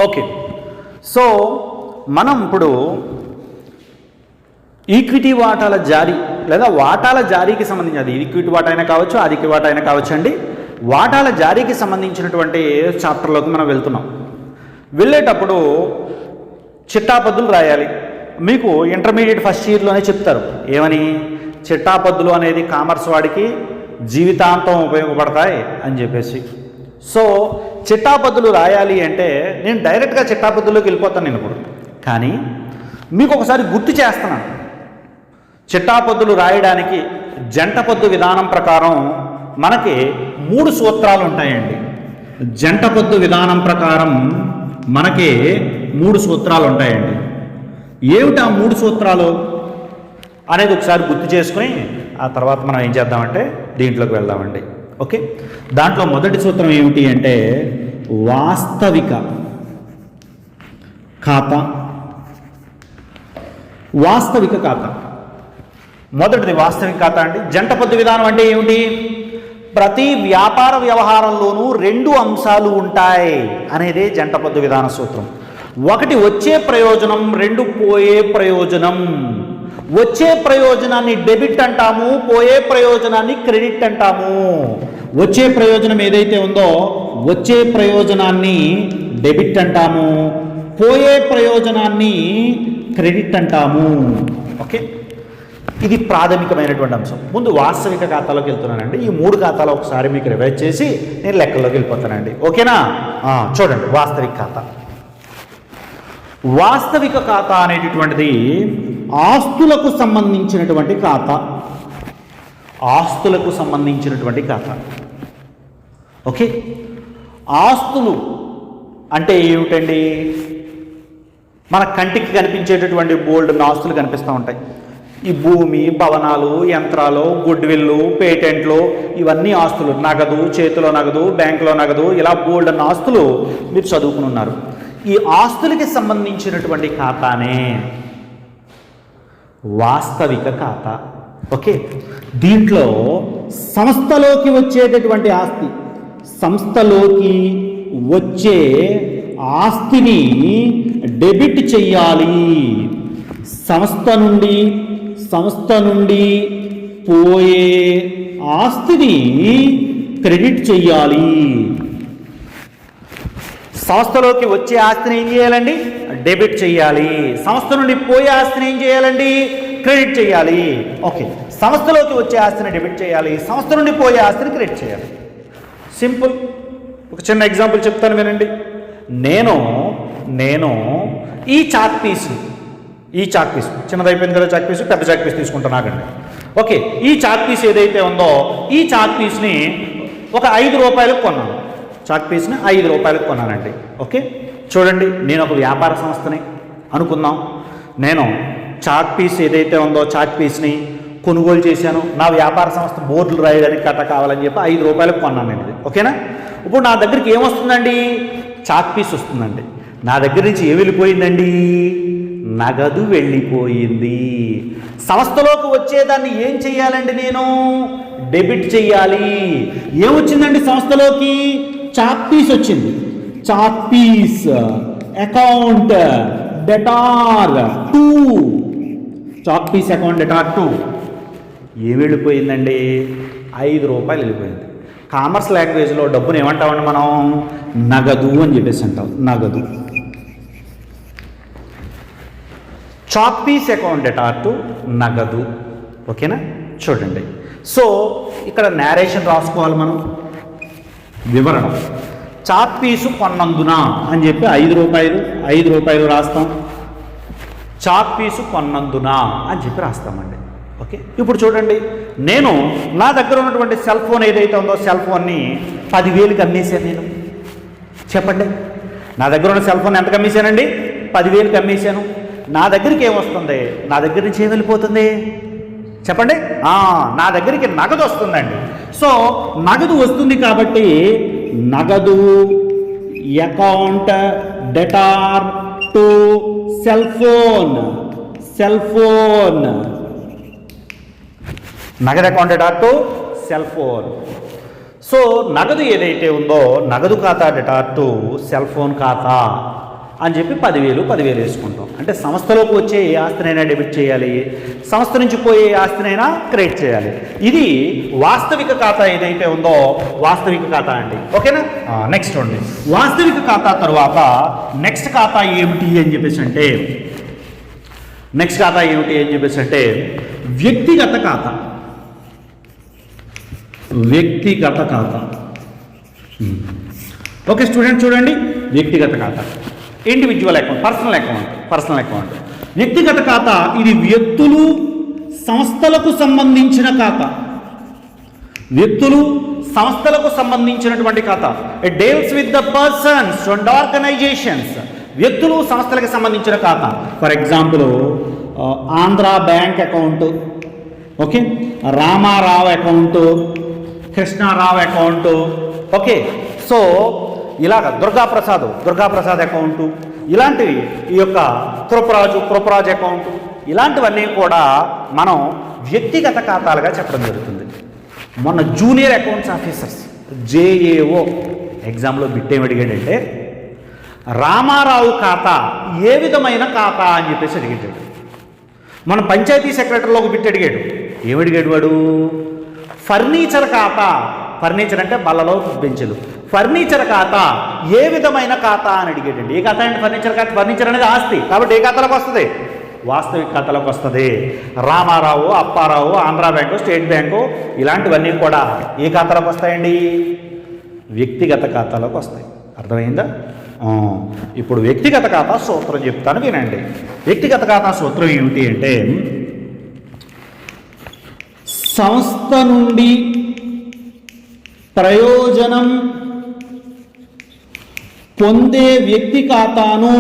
Okay, so మనం ఇప్పుడు equity వాటాల జారీ లేదా వాటాల జారీకి సంబంధించి, అది ఈక్విటీ వాటా అయినా కావచ్చు, అధిక వాటా అయినా కావచ్చు అండి, వాటాల జారీకి సంబంధించినటువంటి చాప్టర్లోకి మనం వెళ్తున్నాం. వెళ్ళేటప్పుడు చిట్టాపద్దులు రాయాలి. మీకు ఇంటర్మీడియట్ ఫస్ట్ ఇయర్లోనే చెప్తారు ఏమని, చిట్టాపద్దులు అనేది కామర్స్ వాడికి జీవితాంతం ఉపయోగపడతాయి అని చెప్పేసి. సో చిట్టాపద్దులు రాయాలి అంటే నేను డైరెక్ట్గా చిట్టాపద్దుల్లోకి వెళ్ళిపోతాను నేను ఇప్పుడు, కానీ మీకు ఒకసారి గుర్తు చేస్తున్నాను. చిట్టాపద్దులు రాయడానికి జంట పద్దు విధానం ప్రకారం మనకి 3 సూత్రాలు ఉంటాయండి. జంట పద్దు విధానం ప్రకారం మనకి 3 సూత్రాలు ఉంటాయండి. ఏమిటి ఆ 3 సూత్రాలు అనేది ఒకసారి గుర్తు చేసుకుని ఆ తర్వాత మనం ఏం చేద్దామంటే దీంట్లోకి వెళ్దామండి. ఓకే, దాంట్లో మొదటి సూత్రం ఏమిటి అంటే వాస్తవిక ఖాతా. వాస్తవిక ఖాతా మొదటిది వాస్తవిక ఖాతా అండి. జంట పద్దు విధానం అంటే ఏమిటి? ప్రతి వ్యాపార వ్యవహారంలోనూ 2 అంశాలు ఉంటాయి అనేదే జంట పద్దు విధాన సూత్రం. ఒకటి వచ్చే ప్రయోజనం, 2 పోయే ప్రయోజనం. వచ్చే ప్రయోజనాన్ని డెబిట్ అంటాము, పోయే ప్రయోజనాన్ని క్రెడిట్ అంటాము. వచ్చే ప్రయోజనం ఏదైతే ఉందో వచ్చే ప్రయోజనాన్ని డెబిట్ అంటాము, పోయే ప్రయోజనాన్ని క్రెడిట్ అంటాము. ఓకే, ఇది ప్రాథమికమైనటువంటి అంశం. ముందు వాస్తవిక ఖాతాలోకి వెళ్తున్నానండి. ఈ 3 ఖాతాలు ఒకసారి మీకు రివైజ్ చేసి నేను లెక్కల్లోకి వెళ్ళిపోతానండి. ఓకేనా? చూడండి, వాస్తవిక ఖాతా. వాస్తవిక ఖాతా అనేటటువంటిది ఆస్తులకు సంబంధించినటువంటి ఖాతా. ఆస్తులకు సంబంధించినటువంటి ఖాతా. ఓకే, ఆస్తులు అంటే ఏమిటండి? మన కంటికి కనిపించేటటువంటి బోల్డ్ ఆస్తులు కనిపిస్తూ ఉంటాయి. ఈ భూమి, భవనాలు, యంత్రాలు, గుడ్విల్లు, పేటెంట్లు, ఇవన్నీ ఆస్తులు. నగదు, చేతిలో నగదు, బ్యాంకులో నగదు, ఇలా బోల్డ్ ఆస్తులు మీరు చదువుకుని ఉన్నారు. ఈ ఆస్తులకి సంబంధించినటువంటి ఖాతానే వాస్తవిక ఖాతా. ఓకే, దీంట్లో సంస్థలోకి వచ్చేటటువంటి ఆస్తి, సంస్థలోకి వచ్చే ఆస్తిని డెబిట్ చెయ్యాలి. సంస్థ నుండి పోయే ఆస్తిని క్రెడిట్ చెయ్యాలి. సంస్థలోకి వచ్చే ఆస్తిని ఏం చేయాలండి? డెబిట్ చేయాలి. సంస్థ నుండి పోయే ఆస్తిని ఏం చేయాలండి? క్రెడిట్ చేయాలి. ఓకే, సంస్థలోకి వచ్చే ఆస్తిని డెబిట్ చేయాలి, సంస్థ నుండి పోయే ఆస్తిని క్రెడిట్ చేయాలి. సింపుల్. ఒక చిన్న ఎగ్జాంపుల్ చెప్తాను వినండి. నేను ఈ చాక్ పీస్ చిన్నదైపోయింది కదా చాక్ పీస్, పెద్ద చాక్ పీస్ తీసుకుంటాను ఆగండి. ఓకే, ఈ చాక్ పీస్ ఏదైతే ఉందో ఈ చాక్ పీస్ని ఒక 5 రూపాయలకు కొన్నాను. చాక్ పీస్ని 5 రూపాయలకు కొన్నానండి. ఓకే, చూడండి, నేను ఒక వ్యాపార సంస్థని అనుకుందాం. నేను చాక్ పీస్ ఏదైతే ఉందో చాక్ పీస్ని కొనుగోలు చేశాను. నా వ్యాపార సంస్థ బోర్డులు రాయడానికి కట్ట కావాలని చెప్పి 5 రూపాయలకు కొన్నాను నేను ఇది. ఓకేనా? ఇప్పుడు నా దగ్గరికి ఏమొస్తుందండి? చాక్ పీస్ వస్తుందండి. నా దగ్గర నుంచి ఏం వెళ్ళిపోయిందండి? నగదు వెళ్ళిపోయింది. సంస్థలోకి వచ్చేదాన్ని ఏం చెయ్యాలండి? నేను డెబిట్ చెయ్యాలి. ఏమొచ్చిందండి సంస్థలోకి? చాక్ పీస్ వచ్చింది. Chalk piece account debtor 2. Chalk piece account debtor 2 ఏం వెళ్ళిపోయిందండి? 5 రూపాయలు వెళ్ళిపోయింది. కామర్స్ లాంగ్వేజ్లో డబ్బును ఏమంటామండి మనం? నగదు అని చెప్పేసి అంటాం. నగదు. చాక్ పీస్ అకౌంట్ డెటార్ 2 నగదు. ఓకేనా? చూడండి, సో ఇక్కడ నేరేషన్ రాసుకోవాలి మనం. వివరణ, చాక్ పీసు కొన్నందున అని చెప్పి 5 రూపాయలు రాస్తాం. చాక్ పీసు కొన్నందున అని చెప్పి రాస్తామండి. ఓకే, ఇప్పుడు చూడండి, నేను నా దగ్గర ఉన్నటువంటి సెల్ ఫోన్ ఏదైతే ఉందో సెల్ ఫోన్ని 10,000కి అమ్మేశాను. నేను చెప్పండి, నా దగ్గర ఉన్న సెల్ ఫోన్ ఎంత అమ్మేశానండి? 10,000కి అమ్మేశాను. నా దగ్గరికి ఏమొస్తుంది? నా దగ్గర నుంచి ఏం వెళ్ళిపోతుంది చెప్పండి? నా దగ్గరికి నగదు వస్తుందండి. సో నగదు వస్తుంది కాబట్టి నగదు account debtor to cell phone. నగదు account debtor to cell phone. So నగదు ఏదైతే ఉందో నగదు ఖాతా డెటార్ టు సెల్ ఫోన్ ఖాతా అని చెప్పి 10,000 వేసుకుంటాం. అంటే సంస్థలోకి వచ్చే ఏ ఆస్తినైనా డెబిట్ చేయాలి, సంస్థ నుంచి పోయే ఏ ఆస్తినైనా క్రెడిట్ చేయాలి. ఇది వాస్తవిక ఖాతా ఏదైతే ఉందో వాస్తవిక ఖాతా అండి. ఓకేనా? నెక్స్ట్ చూడండి, వాస్తవిక ఖాతా తర్వాత నెక్స్ట్ ఖాతా ఏమిటి అని చెప్పేసి అంటే వ్యక్తిగత ఖాతా. వ్యక్తిగత ఖాతా. ఓకే స్టూడెంట్, చూడండి, వ్యక్తిగత ఖాతా, ఇండివిజువల్ అకౌంట్, పర్సనల్ అకౌంట్. వ్యక్తిగత ఖాతా ఇది వ్యక్తులు సంస్థలకు సంబంధించిన ఖాతా. వ్యక్తులు సంస్థలకు సంబంధించినటువంటి ఖాతా. It deals with the persons and organisations. వ్యక్తులు సంస్థలకు సంబంధించిన ఖాతా. For example Andhra bank account, okay, Ramarao account, Krishnarao account. Okay, so ఇలాగ దుర్గాప్రసాద్ అకౌంటు, ఇలాంటివి, ఈ యొక్క కృపరాజు అకౌంటు, ఇలాంటివన్నీ కూడా మనం వ్యక్తిగత ఖాతాలుగా చెప్పడం జరుగుతుంది. మొన్న జూనియర్ అకౌంట్స్ ఆఫీసర్స్ JAO ఎగ్జామ్లో బిట్ ఏమి అడిగాడంటే రామారావు ఖాతా ఏ విధమైన ఖాతా అని చెప్పేసి అడిగాడు. మన పంచాయతీ సెక్రటరీలో ఒక బిట్ అడిగాడు. ఏమడిగాడు వాడు? ఫర్నిచర్ ఖాతా. ఫర్నిచర్ అంటే బల్లలో బెంచులు. ఫర్నిచర్ ఖాతా ఏ విధమైన ఖాతా అని అడిగాడండి. ఏ ఖాతా అంటే ఫర్నిచర్ ఖాతా. ఫర్నిచర్ అనేది ఆస్తి కాబట్టి ఏ ఖాతాలోకి వస్తుంది? వాస్తవిక ఖాతాలోకి వస్తుంది. Ramarao, Apparao, Andhra bank, state bank, ఇలాంటివన్నీ కూడా ఏ ఖాతాలోకి వస్తాయండి? వ్యక్తిగత ఖాతాలోకి వస్తాయి. అర్థమైందా? ఇప్పుడు వ్యక్తిగత ఖాతా సూత్రం చెప్తాను, వినండి. వ్యక్తిగత ఖాతా సూత్రం ఏమిటి అంటే సంస్థ నుండి ప్రయోజనం పొందే వ్యక్తి ఖాతాను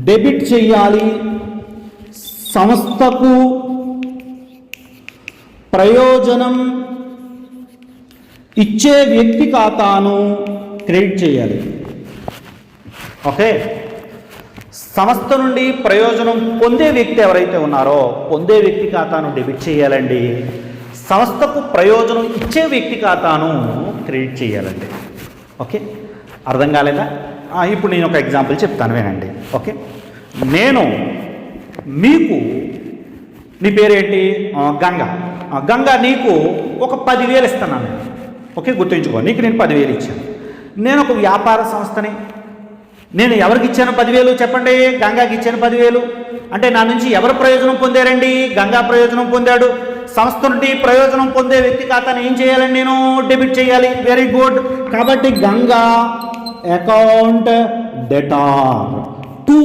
డెబిట్ చేయాలి, సంస్థకు ప్రయోజనం ఇచ్చే వ్యక్తి ఖాతాను క్రెడిట్ చేయాలి. ఓకే, సంస్థ నుండి ప్రయోజనం పొందే వ్యక్తి ఎవరైతే ఉన్నారో పొందే వ్యక్తి ఖాతాను డెబిట్ చేయాలండి, సంస్థకు ప్రయోజనం ఇచ్చే వ్యక్తి ఖాతాను క్రెడిట్ చేయాలండి. ఓకే, అర్థం కాలేదా? ఇప్పుడు నేను ఒక ఎగ్జాంపుల్ చెప్తాను, వినండి. ఓకే, నేను మీకు, నీ పేరేంటి? గంగా, నీకు ఒక 10,000 ఇస్తున్నాను నేను. ఓకే, గుర్తుంచుకో, నీకు నేను 10,000 ఇచ్చాను. నేను ఒక వ్యాపార సంస్థని. నేను ఎవరికి ఇచ్చాను 10,000 చెప్పండి? గంగాకి ఇచ్చాను 10,000. అంటే నా నుంచి ఎవరు ప్రయోజనం పొందారండి? గంగా ప్రయోజనం పొందాడు. సంస్థ నుండి ప్రయోజనం పొందే వ్యక్తి ఖాతాను ఏం చేయాలండి? నేను డెబిట్ చేయాలి. Very good. కాబట్టి Ganga account debtor 2.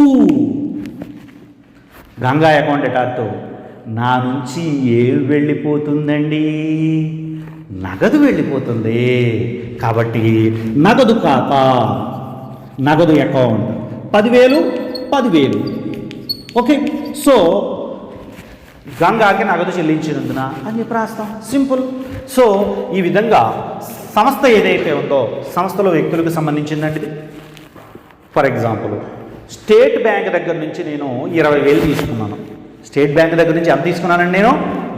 Ganga account debtor 2. నా నుంచి ఏం వెళ్ళిపోతుందండి? నగదు వెళ్ళిపోతుంది. కాబట్టి నగదు ఖాతా, నగదు అకౌంట్ 10,000. ఓకే, సో గంగాకి నగదు చెల్లించినందున అని చెప్పి రాస్తాం. సింపుల్. సో ఈ విధంగా సంస్థ ఏదైతే ఉందో సంస్థలో వ్యక్తులకు సంబంధించిందండి ఇది. ఫర్ ఎగ్జాంపుల్ స్టేట్ బ్యాంక్ దగ్గర నుంచి నేను 20,000 తీసుకున్నాను. స్టేట్ బ్యాంక్ దగ్గర నుంచి ఎంత తీసుకున్నానండి? నేను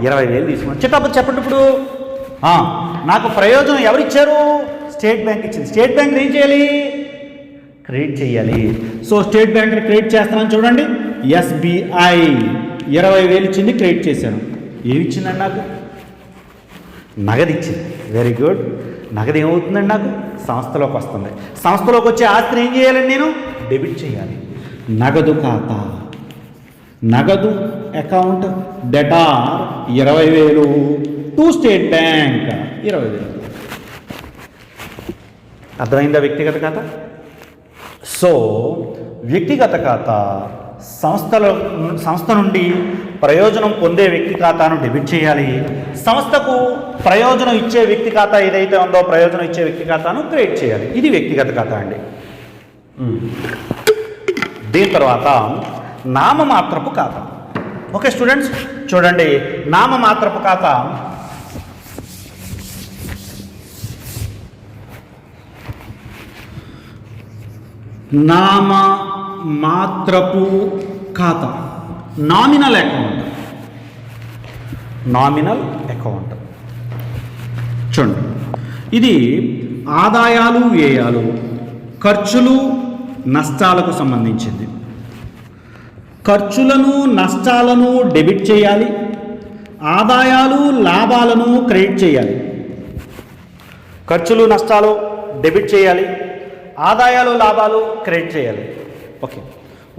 20,000 తీసుకున్నాను. చెప్పండి ఇప్పుడు. నాకు ప్రయోజనం ఎవరిచ్చారు? స్టేట్ బ్యాంక్ ఇచ్చింది. స్టేట్ బ్యాంక్ ఏం చేయాలి? క్రెడిట్ చేయాలి. సో స్టేట్ బ్యాంక్ క్రెడిట్ చేస్తానని చూడండి. SBI 20,000 ఇచ్చింది, క్రెడిట్ చేశాను. ఏమి ఇచ్చిందండి? నాకు నగదు ఇచ్చింది. Very good. నగదు ఏమవుతుందండి? నాకు సంస్థలోకి వస్తుంది. సంస్థలోకి వచ్చే ఆస్తిని ఏం చేయాలండి? నేను డెబిట్ చేయాలి. నగదు ఖాతా, నగదు account debtor 20,000 to state bank 20,000. అర్థమైందా వ్యక్తిగత ఖాతా? సో వ్యక్తిగత ఖాతా సంస్థ నుండి ప్రయోజనం పొందే వ్యక్తి ఖాతాను డెబిట్ చేయాలి, సంస్థకు ప్రయోజనం ఇచ్చే వ్యక్తి ఖాతా ఏదైతే ఉందో ప్రయోజనం ఇచ్చే వ్యక్తి ఖాతాను క్రియేట్ చేయాలి. ఇది వ్యక్తిగత ఖాతా అండి. దీని తర్వాత నామమాత్రపు ఖాతా. ఓకే స్టూడెంట్స్, చూడండి, నామమాత్రపు ఖాతా నామమాత్రపు ఖాతా నామినల్ అకౌంట్. నామినల్ అకౌంట్ చూడండి, ఇది ఆదాయాలు వ్యయాలు, ఖర్చులు నష్టాలకు సంబంధించింది. ఖర్చులను నష్టాలను డెబిట్ చేయాలి, ఆదాయాలు లాభాలను క్రెడిట్ చేయాలి. ఖర్చులు నష్టాలు డెబిట్ చేయాలి, ఆదాయాలు లాభాలు క్రెడిట్ చేయాలి. Okay,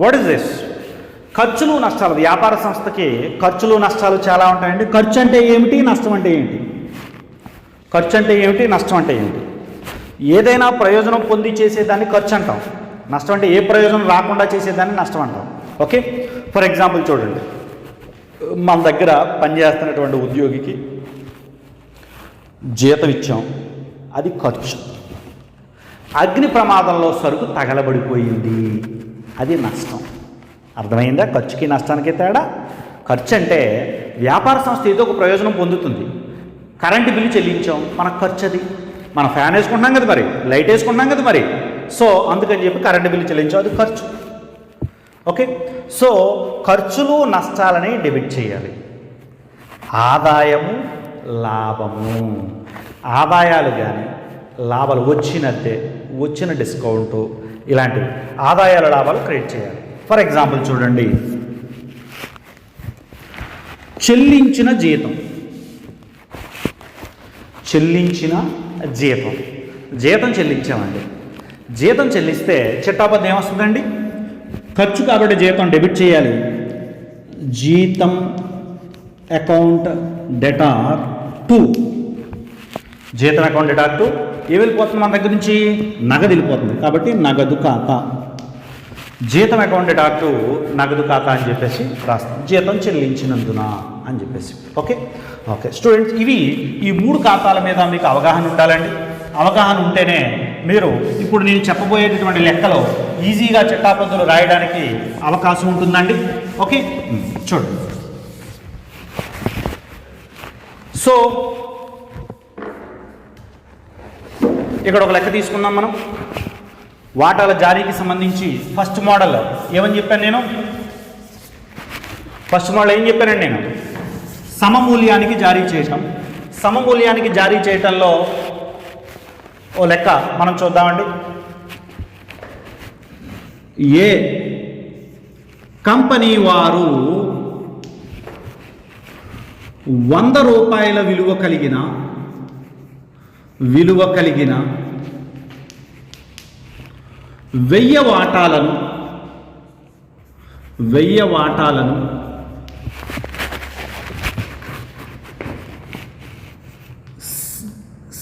what is this? ఖర్చులు నష్టాలు. వ్యాపార సంస్థకి ఖర్చులు నష్టాలు చాలా ఉంటాయండి. ఖర్చు అంటే ఏమిటి, నష్టం అంటే ఏంటి? ఖర్చు అంటే ఏమిటి, నష్టం అంటే ఏంటి? ఏదైనా ప్రయోజనం పొంది చేసేదాన్ని ఖర్చు అంటాం. నష్టం అంటే ఏ ప్రయోజనం రాకుండా చేసేదాన్ని నష్టం అంటాం. ఓకే, ఫర్ ఎగ్జాంపుల్ చూడండి, మన దగ్గర పనిచేస్తున్నటువంటి ఉద్యోగికి జీతం ఇచ్చాం, అది ఖర్చు. అగ్ని ప్రమాదంలో సరుకు తగలబడిపోయింది, అది నష్టం. అర్థమైందా? ఖర్చుకి నష్టానికి తేడా. ఖర్చు అంటే వ్యాపార సంస్థ ఏదో ఒక ప్రయోజనం పొందుతుంది. కరెంటు బిల్లు చెల్లించాం, మనకు ఖర్చు అది. మనం ఫ్యాన్ వేసుకుంటున్నాం కదా మరి, లైట్ వేసుకుంటున్నాం కదా మరి, సో అందుకని చెప్పి కరెంటు బిల్లు చెల్లించాం, అది ఖర్చు. ఓకే, సో ఖర్చులు నష్టాలని డెబిట్ చేయాలి. ఆదాయము లాభము, ఆదాయాలు కానీ లాభాలు వచ్చినట్టే, వచ్చిన డిస్కౌంటు ఇలాంటివి ఆదాయాల లాభాలు క్రియేట్ చేయాలి. ఫర్ ఎగ్జాంపుల్ చూడండి, చెల్లించిన జీతం, చెల్లించిన జీతం, జీతం చెల్లించామండి. జీతం చెల్లిస్తే చిట్టాపద్దు ఏమొస్తుందండి? ఖర్చు కాబట్టి జీతం డెబిట్ చేయాలి. జీతం అకౌంట్ డెటార్ టు, జీతం అకౌంట్ డెటార్ టు ఏమి వెళ్ళిపోతుంది మన దగ్గర నుంచి? నగదు వెళ్ళిపోతుంది. కాబట్టి నగదు ఖాతా, జీతం అకౌంట్ డెటార్ టు నగదు ఖాతా అని చెప్పేసి రాస్తాం. జీతం చెల్లించినందున అని చెప్పేసి. ఓకే ఓకే స్టూడెంట్స్, ఇవి ఈ 3 ఖాతాల మీద మీకు అవగాహన ఉండాలండి. అవగాహన ఉంటేనే మీరు ఇప్పుడు నేను చెప్పబోయేటటువంటి లెక్కలో ఈజీగా చిట్టాపద్దులు రాయడానికి అవకాశం ఉంటుందండి. ఓకే, చూడండి. సో ఇక్కడ ఒక లెక్క తీసుకుందాం మనం. వాటాల జారీకి సంబంధించి ఫస్ట్ మోడల్ ఏమని చెప్పాను నేను? ఫస్ట్ మోడల్ ఏం చెప్పానండి నేను? సమమూల్యానికి జారీ చేయటం. సమమూల్యానికి జారీ చేయటంలో ఓ లెక్క మనం చూద్దామండి. ఏ కంపెనీ వారు 100 రూపాయల విలువ కలిగిన 1000 వాటాలను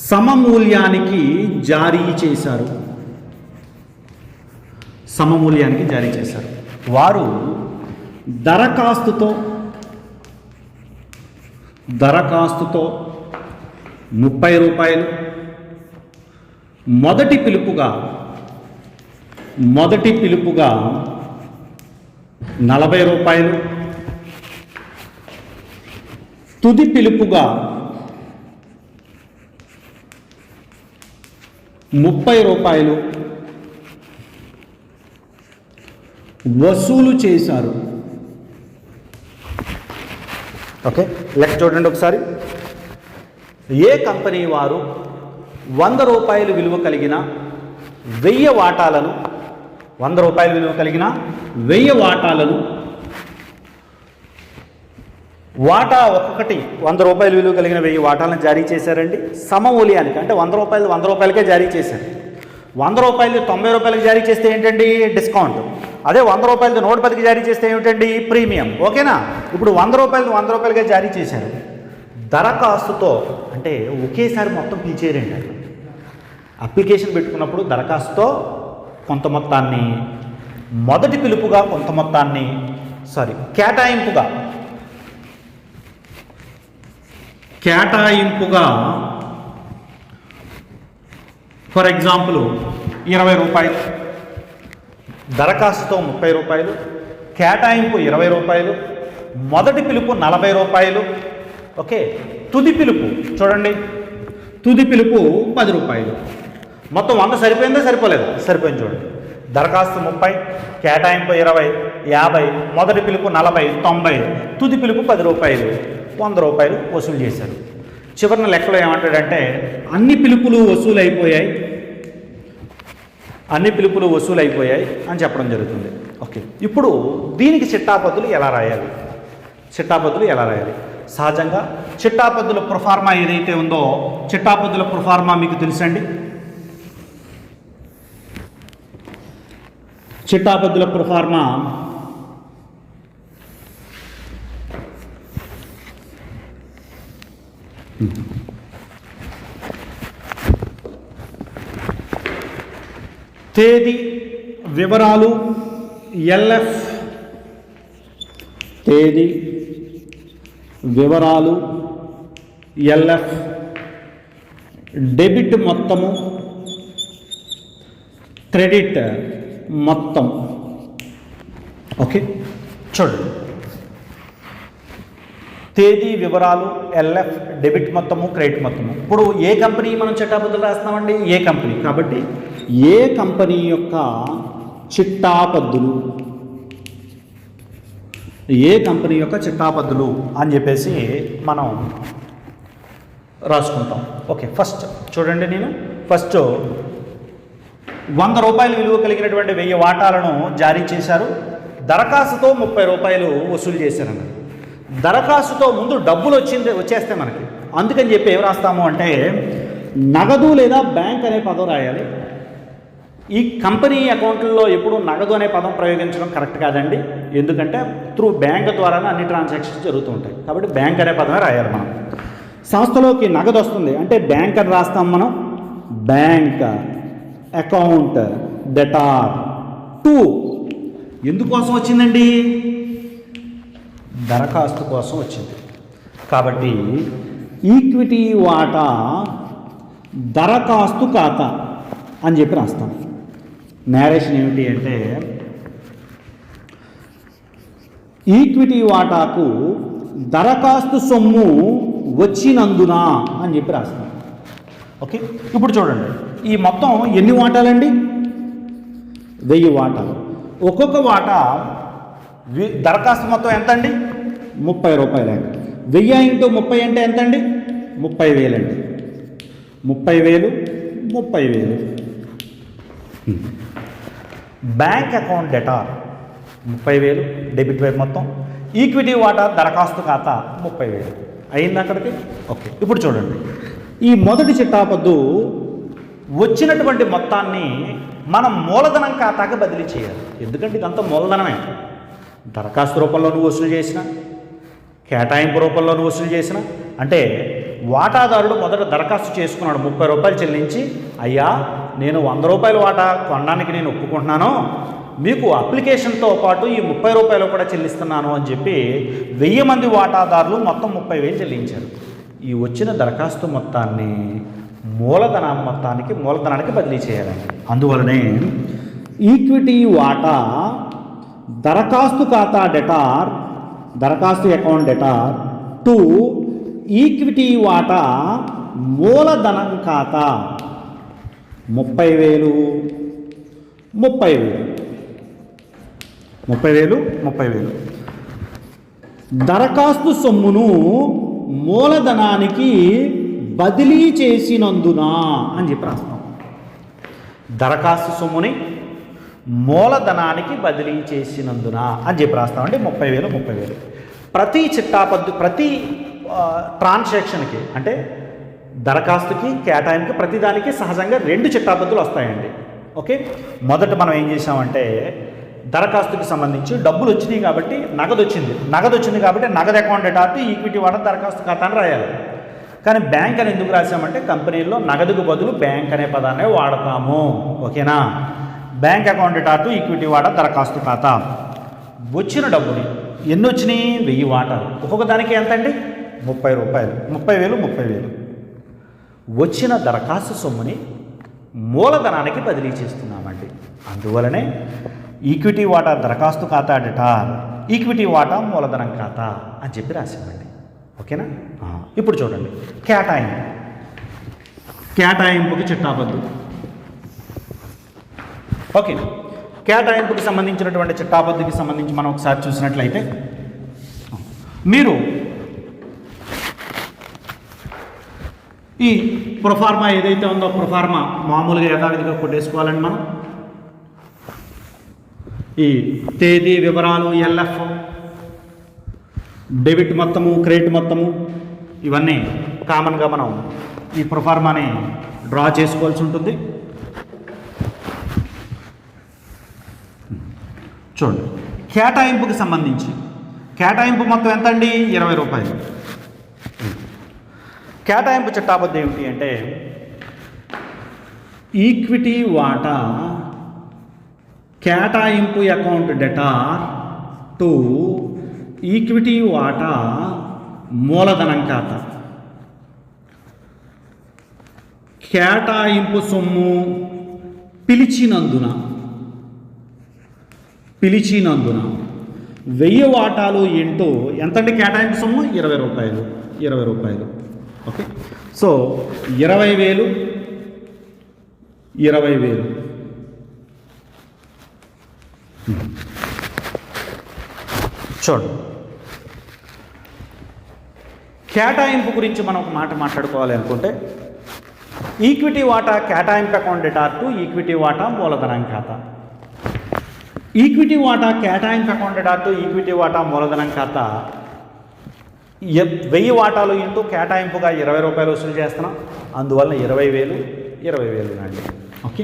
సమమూల్యానికి జారీ చేశారు. సమమూల్యానికి జారీ చేశారు. వారు దరఖాస్తుతో 30 రూపాయలు, మొదటి పిలుపుగా 40 రూపాయలు, తుది పిలుపుగా 30 రూపాయలు వసూలు చేశారు. ఓకే, లెక్క చూడండి ఒకసారి. ఏ కంపెనీ వారు 100 రూపాయలు విలువ కలిగిన 1000 వాటాలను 100 రూపాయల విలువ కలిగిన 1000 వాటాలను, వాటా ఒక్కొక్కటి 100 రూపాయల విలువ కలిగిన 1000 వాటాలను జారీ చేశారండి. సమమూల్యానికి అంటే 100 రూపాయలకే జారీ చేశారు. 100 రూపాయలు 90 రూపాయలకి జారీ చేస్తే ఏంటండి? డిస్కౌంట్. అదే 100 రూపాయలది 110కి జారీ చేస్తే ఏమిటండి? ప్రీమియం. ఓకేనా? ఇప్పుడు 100 రూపాయలకే జారీ చేశారు. దరఖాస్తుతో అంటే ఒకేసారి మొత్తం పిలిచేయండి. అది అప్లికేషన్ పెట్టుకున్నప్పుడు దరఖాస్తుతో కొంత మొత్తాన్ని, మొదటి పిలుపుగా కొంత మొత్తాన్ని, కేటాయింపుగా ఫర్ ఎగ్జాంపుల్ 20 రూపాయలు, దరఖాస్తుతో 30 రూపాయలు, కేటాయింపు 20 రూపాయలు, మొదటి పిలుపు 40 రూపాయలు. ఓకే, తుది పిలుపు చూడండి, తుది పిలుపు 10 రూపాయలు. మొత్తం 100 సరిపోయిందా? సరిపోలేదా? సరిపోయింది. చూడండి, దరఖాస్తు 30, కేటాయింపు 20, 50, మొదటి పిలుపు 40, 90, తుది పిలుపు 10 రూపాయలు, 100 రూపాయలు వసూలు చేశారు. చివరిన లెక్కలో ఏమంటాడంటే అన్ని పిలుపులు వసూలు అయిపోయాయి, అన్ని పిలుపులు వసూలు అయిపోయాయి అని చెప్పడం జరుగుతుంది. ఓకే, ఇప్పుడు దీనికి చిట్టాపద్దులు ఎలా రాయాలి? చిట్టాపద్దులు ఎలా రాయాలి? సహజంగా చిట్టాపద్దుల ప్రొఫార్మా ఏదైతే ఉందో, చిట్టాపద్దుల ప్రొఫార్మా మీకు తెలుసండి. చిట్టాపద్దుల ప్రొఫార్మా తేదీ వివరాలు ఎల్ఎఫ్, తేదీ వివరాలు ఎల్ఎఫ్, డెబిట్ మొత్తము, క్రెడిట్ మొత్తం. ఓకే, చూడండి, తేదీ వివరాలు ఎల్ఎఫ్, డెబిట్ మొత్తము, క్రెడిట్ మొత్తము. ఇప్పుడు ఏ కంపెనీ మనం చిట్టాపద్దులు రాస్తున్నామండి? ఏ కంపెనీ. కాబట్టి ఏ కంపెనీ యొక్క చిట్టాపద్దులు, ఏ కంపెనీ యొక్క చిట్టాపద్దులు అని చెప్పేసి మనం రాసుకుంటాం. ఓకే, ఫస్ట్ చూడండి, నేను ఫస్ట్ 100 రూపాయలు విలువ కలిగినటువంటి 1000 వాటాలను జారీ చేశారు. దరఖాస్తుతో 30 రూపాయలు వసూలు చేశారన్న. దరఖాస్తుతో ముందు డబ్బులు వచ్చేస్తే మనకి, అందుకని చెప్పి ఏం రాస్తాము అంటే నగదు లేదా బ్యాంక్ అనే పదం రాయాలి. ఈ కంపెనీ అకౌంట్లలో ఎప్పుడు నగదు అనే పదం ప్రయోగించడం కరెక్ట్ కాదండి. ఎందుకంటే త్రూ బ్యాంక్ ద్వారానే అన్ని ట్రాన్సాక్షన్స్ జరుగుతూ ఉంటాయి. కాబట్టి బ్యాంక్ అనే పదమే రాయాలి మనం. సంస్థలోకి నగదు వస్తుంది అంటే బ్యాంక్ అని రాస్తాం మనం. బ్యాంక్ అకౌంట్ డెటార్ టు ఎందుకోసం వచ్చిందండి? దరఖాస్తు కోసం వచ్చింది. కాబట్టి ఈక్విటీ వాటా దరఖాస్తు ఖాతా అని చెప్పి రాస్తాం. నేరేషన్ ఏమిటి అంటే ఈక్విటీ వాటాకు దరఖాస్తు సొమ్ము వచ్చినందున అని చెప్పి రాస్తాం. ఓకే, ఇప్పుడు చూడండి, ఈ మొత్తం ఎన్ని వాటాలండి? 1000 వాటాలు. ఒక్కొక్క వాటా దరఖాస్తు మొత్తం ఎంత అండి? 30 రూపాయలు అండి. 1000 × 30 అంటే ఎంత అండి? 30,000 అండి. 30,000 30,000. బ్యాంక్ అకౌంట్ డెటార్ 30,000 డెబిట్ వైపు మొత్తం. ఈక్విటీ వాటా దరఖాస్తు ఖాతా 30,000 అయింది అక్కడికి. ఓకే, ఇప్పుడు చూడండి, ఈ మొదటి చిట్టాపద్దు వచ్చినటువంటి మొత్తాన్ని మనం మూలధనం ఖాతాకి బదిలీ చేయాలి. ఎందుకంటే ఇదంతా మూలధనమే. దరఖాస్తు రూపంలోనూ వసూలు చేసిన, కేటాయింపు రూపంలోనూ వసూలు చేసిన, అంటే వాటాదారుడు మొదట దరఖాస్తు చేసుకున్నాడు 30 రూపాయలు చెల్లించి, అయ్యా నేను 100 రూపాయల వాటా కొనడానికి నేను ఒప్పుకుంటున్నాను, మీకు అప్లికేషన్తో పాటు ఈ 30 రూపాయలు కూడా చెల్లిస్తున్నాను అని చెప్పి 1000 మంది వాటాదారులు మొత్తం 30,000 చెల్లించారు. ఈ వచ్చిన దరఖాస్తు మొత్తాన్ని మూలధనానికి బదిలీ చేయాలండి. అందువలనే ఈక్విటీ వాటా దరఖాస్తు ఖాతా డెటార్, దరఖాస్తు అకౌంట్ డెటార్ టు ఈక్విటీ వాటా మూలధనం ఖాతా 30,000 30,000 దరఖాస్తు సొమ్మును మూలధనానికి బదిలీ చేసినందున అని చెప్పి రాస్తాం. దరఖాస్తు సొమ్ముని మూలధనానికి బదిలీ చేసినందున అని చెప్పి రాస్తామండి. 30,000 ప్రతి చిట్టాపద్దు, ప్రతి ట్రాన్సాక్షన్కి అంటే దరఖాస్తుకి కేటాయింపుకి ప్రతిదానికి సహజంగా 2 చిట్టాపద్దులు వస్తాయండి. ఓకే, మొదట మనం ఏం చేసామంటే దరఖాస్తుకి సంబంధించి డబ్బులు వచ్చినాయి కాబట్టి నగదు వచ్చింది కాబట్టి నగదు అకౌంట్ డెటార్ ఈక్విటీ వాటా దరఖాస్తు ఖాతాని రాయాలి. కానీ బ్యాంక్ అని ఎందుకు రాసామంటే కంపెనీల్లో నగదుకు బదులు బ్యాంక్ అనే పదాన్ని వాడతాము. ఓకేనా? బ్యాంక్ అకౌంట్ డెటార్ ఈక్విటీ వాటా దరఖాస్తు ఖాతా. వచ్చిన డబ్బుని ఎన్ని వచ్చినాయి? 1000 వాటాలు. ఒక్కొక్క దానికి ఎంత అండి? 30 రూపాయలు. 30,000 వచ్చిన దరఖాస్తు సొమ్ముని మూలధనానికి బదిలీ చేస్తున్నామండి. అందువలనే ఈక్విటీ వాటా దరఖాస్తు ఖాతా డెటార్, ఈక్విటీ వాటా మూలధనం ఖాతా అని చెప్పి రాసామండి. ఓకేనా? ఇప్పుడు చూడండి, కేటాయింపుకి చిట్టాపద్దు. ఓకే, కేటాయింపుకి సంబంధించినటువంటి చిట్టాపద్దుకి సంబంధించి మనం ఒకసారి చూసినట్లయితే మీరు ఈ ప్రొఫార్మా ఏదైతే ఉందో ప్రొఫార్మా మామూలుగా యథావిధిగా కొట్టేసుకోవాలండి. మనం ఈ తేదీ వివరాలు ఎల్ఎఫ్, డెబిట్ మొత్తము, క్రెడిట్ మొత్తము ఇవన్నీ కామన్గా మనం ఈ ప్రొఫార్మాని డ్రా చేసుకోవాల్సి ఉంటుంది. చూడండి, కేటాయింపుకి సంబంధించి కేటాయింపు మొత్తం ఎంత అండి? 20 రూపాయలు. కేటాయింపు చిట్టాబద్ధం ఏమిటి అంటే ఈక్విటీ వాటా కేటాయింపు అకౌంట్ డెటార్ టు ఈక్విటీ వాటా మూలధనం ఖాతా. కేటాయింపు సొమ్ము పిలిచినందున 1000 వాటాలు ఇంటూ ఎంతంటే కేటాయింపు సొమ్ము 20 రూపాయలు. 20 రూపాయలు. Okay, so 20,000 20,000. చూడండి, కేటాయింపు గురించి మనం ఒక మాట మాట్లాడుకోవాలి అనుకుంటే ఈక్విటీ వాటా కేటాయింపు అకౌంట్ డెటార్ టు ఈక్విటీ వాటా మూలధనం ఖాతా. ఈక్విటీ వాటా కేటాయింపు అకౌంట్ డెటార్ టు ఈక్విటీ వాటా మూలధనం ఖాతా 1000 వాటాలు ఇంటూ కేటాయింపుగా 20 రూపాయలు వసూలు చేస్తున్నాం. అందువల్ల 20,000 అండి. Okay,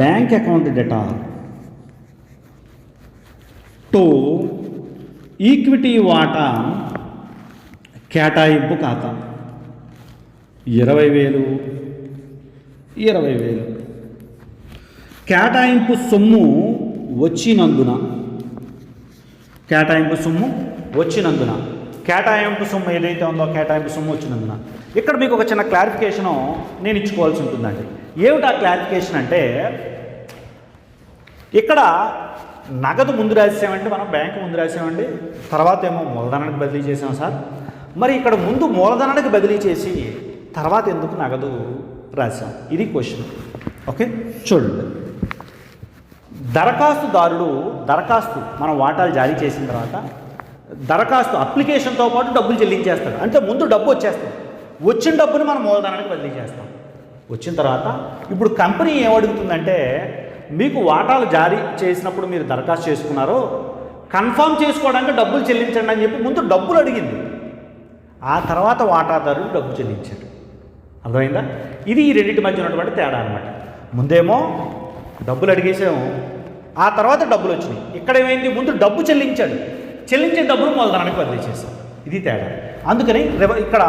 bank account debtor to equity వాటా కేటాయింపు ఖాతా 20,000 కేటాయింపు సొమ్ము వచ్చినందున కేటాయింపు సొమ్ము ఏదైతే ఉందో కేటాయింపు సొమ్ము వచ్చినందున ఇక్కడ మీకు ఒక చిన్న క్లారిఫికేషను నేను ఇచ్చుకోవాల్సి ఉంటుందండి. ఏమిటా క్లారిఫికేషన్ అంటే ఇక్కడ నగదు ముందు రాసామంటే మనం బ్యాంకు ముందు రాసామండి, తర్వాత ఏమో మూలధనానికి బదిలీ చేసాం సార్. మరి ఇక్కడ ముందు మూలధనానికి బదిలీ చేసి తర్వాత ఎందుకు నగదు రాసాం? ఇది క్వశ్చన్. ఓకే, చూడండి, దరఖాస్తు మనం వాటాలు జారీ చేసిన తర్వాత దరఖాస్తు అప్లికేషన్తో పాటు డబ్బులు చెల్లించేస్తాడు. అంటే ముందు డబ్బు వచ్చేస్తుంది, వచ్చిన డబ్బుని మనం మూలధనానికి బదిలీ చేస్తాం. వచ్చిన తర్వాత ఇప్పుడు కంపెనీ ఏమడుగుతుందంటే మీకు వాటాలు జారీ చేసినప్పుడు మీరు దరఖాస్తు చేసుకున్నారో కన్ఫర్మ్ చేసుకోవడానికి డబ్బులు చెల్లించండి అని చెప్పి ముందు డబ్బులు అడిగింది. ఆ తర్వాత వాటాదారుడు డబ్బు చెల్లించాడు. అర్థమైందా? ఇది ఈ రెండింటి మధ్య ఉన్నటువంటి తేడా అనమాట. ముందేమో డబ్బులు అడిగేసాము, ఆ తర్వాత డబ్బులు వచ్చినాయి. ఇక్కడ ఏమైంది? ముందు డబ్బు చెల్లించే డబ్బులు మూలధనానికి బదిలీ చేస్తాం. ఇది తేడా. అందుకని ఇక్కడ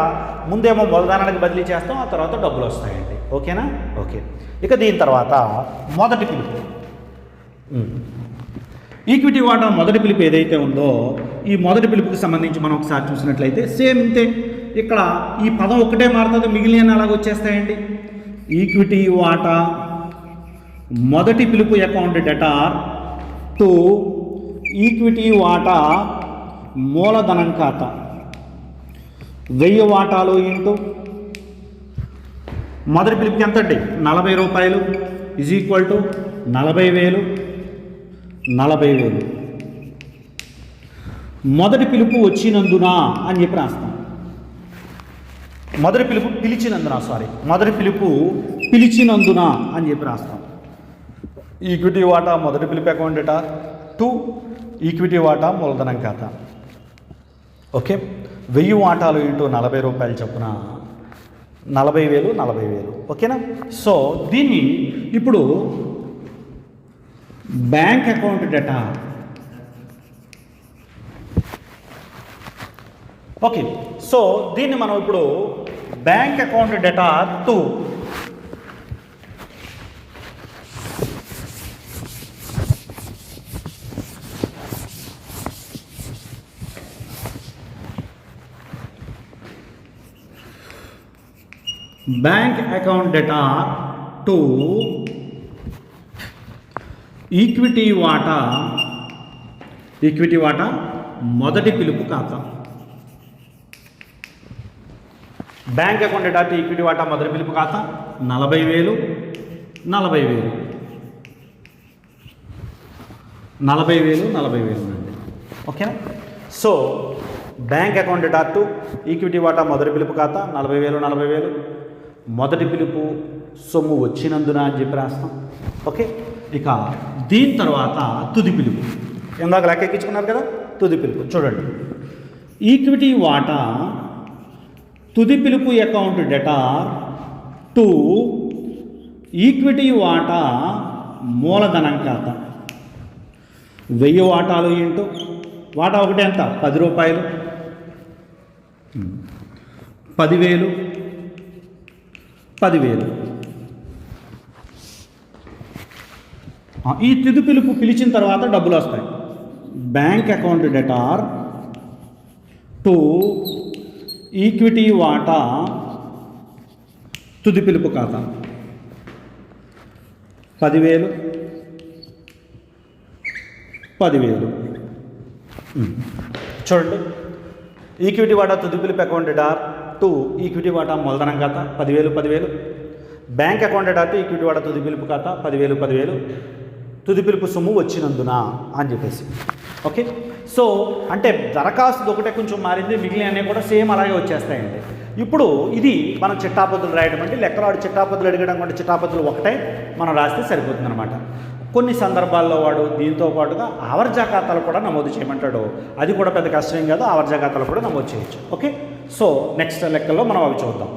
ముందేమో మూలధనానికి బదిలీ చేస్తాం, ఆ తర్వాత డబ్బులు వస్తాయండి. ఓకేనా? ఓకే. ఇక దీని తర్వాత మొదటి పిలుపు, ఈక్విటీ వాటా మొదటి పిలుపు ఏదైతే ఉందో ఈ మొదటి పిలుపుకి సంబంధించి మనం ఒకసారి చూసినట్లయితే సేమ్ ఇంతే. ఇక్కడ ఈ పదం ఒక్కటే మారుతుంది, మిగిలిన అలాగ వచ్చేస్తాయండి. ఈక్విటీ వాటా మొదటి పిలుపు అకౌంట్ డెటార్ టు ఈక్విటీ వాటా మూలధనం ఖాతా 1000 వాటాలు ఇంటూ మొదటి పిలుపుకి ఎంత అండి? 40 రూపాయలు ఈజ్ ఈక్వల్ టు 40,000. మొదటి పిలుపు వచ్చినందున అని చెప్పి రాస్తాం. మొదటి పిలుపు పిలిచినందున అని చెప్పి రాస్తాం. ఈక్విటీ వాటా మొదటి పిలుపు అకౌంట్ డెటార్ టు ఈక్విటీ వాటా మూలధనం ఖాతా. ఓకే, 1000 వాటాలు ఇంటూ 40 రూపాయలు చొప్పున 40,000. ఓకేనా? సో దీన్ని ఇప్పుడు bank account debtor, okay, so దీన్ని మనం ఇప్పుడు bank account debtor to bank account debtor to equity వాటా మొదటి పిలుపు ఖాతా. Bank account debtor to equity వాటా మొదటి పిలుపు ఖాతా 40,000. 40,000 అండి. ఓకేనా? So bank account debtor to equity వాటా మొదటి పిలుపు ఖాతా 40,000. మొదటి పిలుపు సొమ్ము వచ్చినందున అని చెప్పి రాస్తాం. ఓకే, ఇక దీని తర్వాత తుది పిలుపు. ఇందాక లెక్క ఎక్కించుకున్నారు కదా, తుది పిలుపు. చూడండి, ఈక్విటీ వాటా తుది పిలుపు అకౌంట్ డెటార్ టు ఈక్విటీ వాటా మూలధనం ఖాతా. 1000 వాటాలు ఏంటో, వాటా ఒకటి ఎంత, 10 రూపాయలు, 10,000, 10,000. ఈ తుది పిలుపు పిలిచిన తర్వాత డబ్బులు వస్తాయి. Bank account debtor to equity వాటా తుది పిలుపు ఖాతా 10,000, 10,000. చూడండి, ఈక్విటీ వాటా తుది పిలుపు అకౌంట్ డెటార్ టు ఈక్విటీ వాటా మూలధనం ఖాతా 10,000, 10,000. Bank account debtor to equity వాటా తుది పిలుపు ఖాతా 10,000, 10,000. తుది పిలుపు సొమ్ము వచ్చినందున అని చెప్పేసి. ఓకే, సో అంటే దరఖాస్తు ఒకటే కొంచెం మారింది, మిగిలినవన్నీ కూడా సేమ్ అలాగే వచ్చేస్తాయండి. ఇప్పుడు ఇది మనం చిట్టాపద్దులు రాయడం అంటే లెక్కలో చిట్టాపద్దులు అడగడం కంటే చిట్టాపద్దులు ఒకటే మనం రాస్తే సరిపోతుందన్నమాట. కొన్ని సందర్భాల్లో వాడు దీంతో పాటుగా ఆవర్జా ఖాతాలు కూడా నమోదు చేయమంటాడు. అది కూడా పెద్ద కష్టం కాదు, ఆవర్జా ఖాతాలు కూడా నమోదు చేయొచ్చు. ఓకే, సో నెక్స్ట్ లెక్కల్లో మనం అవి చూద్దాం.